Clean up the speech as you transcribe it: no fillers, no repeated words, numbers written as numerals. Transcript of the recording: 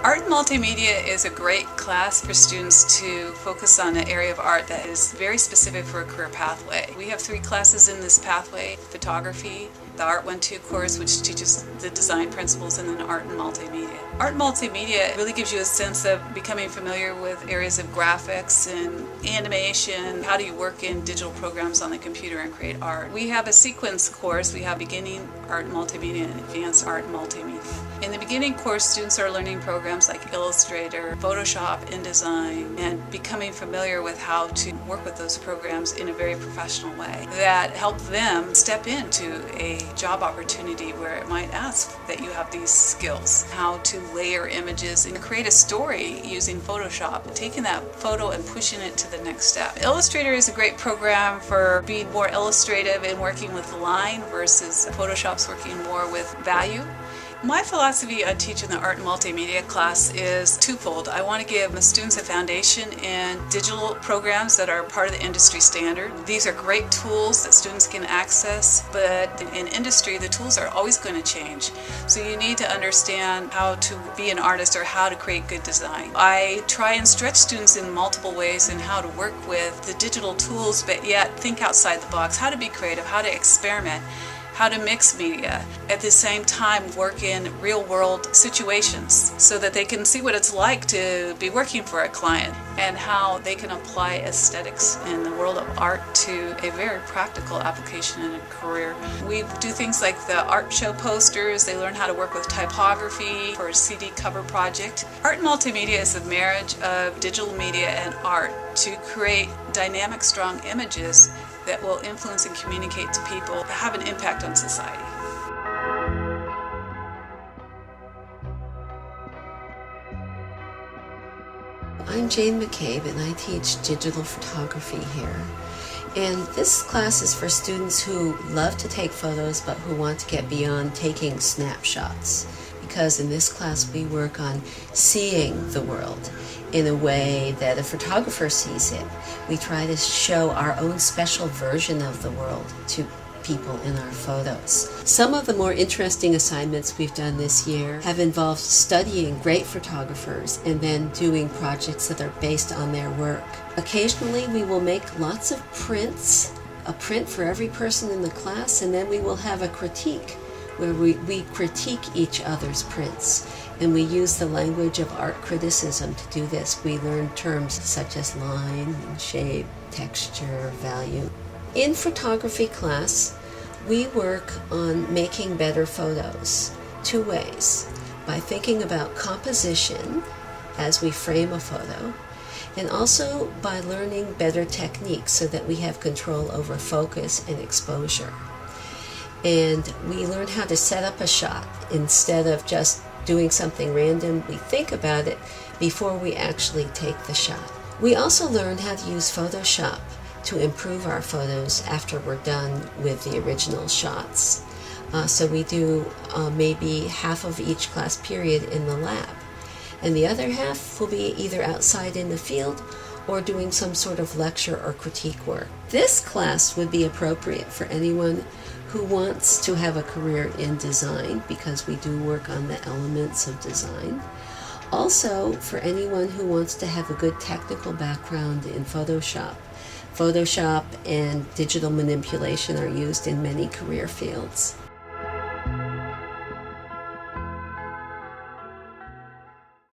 Art and Multimedia is a great class for students to focus on an area of art that is very specific for a career pathway. We have 3 classes in this pathway: photography, the Art 1-2 course, which teaches the design principles, and then Art and Multimedia. Art and Multimedia really gives you a sense of becoming familiar with areas of graphics and animation. How do you work in digital programs on the computer and create art? We have a sequence course. We have Beginning Art and Multimedia and Advanced Art and Multimedia. In the beginning course, students are learning programs like Illustrator, Photoshop, InDesign, and becoming familiar with how to work with those programs in a very professional way that help them step into a job opportunity where it might ask that you have these skills, how to layer images and create a story using Photoshop, taking that photo and pushing it to the next step. Illustrator is a great program for being more illustrative and working with line versus Photoshop's working more with value. My philosophy on teaching the Art and Multimedia class is twofold. I want to give the students a foundation in digital programs that are part of the industry standard. These are great tools that students can access, but in industry the tools are always going to change. So you need to understand how to be an artist or how to create good design. I try and stretch students in multiple ways in how to work with the digital tools, but yet think outside the box, how to be creative, how to experiment, how to mix media, at the same time work in real-world situations so that they can see what it's like to be working for a client and how they can apply aesthetics in the world of art to a very practical application in a career. We do things like the art show posters. They learn how to work with typography for a CD cover project. Art and Multimedia is a marriage of digital media and art to create dynamic, strong images that will influence and communicate to people, that have an impact on society. I'm Jane McCabe and I teach digital photography here. And this class is for students who love to take photos but who want to get beyond taking snapshots. Because in this class we work on seeing the world in a way that a photographer sees it. We try to show our own special version of the world to people in our photos. Some of the more interesting assignments we've done this year have involved studying great photographers and then doing projects that are based on their work. Occasionally we will make lots of prints, a print for every person in the class, and then we will have a critique where we critique each other's prints. And we use the language of art criticism to do this. We learn terms such as line, shape, texture, value. In photography class, we work on making better photos 2 ways. By thinking about composition as we frame a photo, and also by learning better techniques so that we have control over focus and exposure. And we learn how to set up a shot instead of just doing something random. We think about it before we actually take the shot. We also learn how to use Photoshop to improve our photos after we're done with the original shots. So we do maybe half of each class period in the lab, and the other half will be either outside in the field or doing some sort of lecture or critique work. This class would be appropriate for anyone who wants to have a career in design, because we do work on the elements of design. Also, for anyone who wants to have a good technical background in Photoshop. Photoshop and digital manipulation are used in many career fields.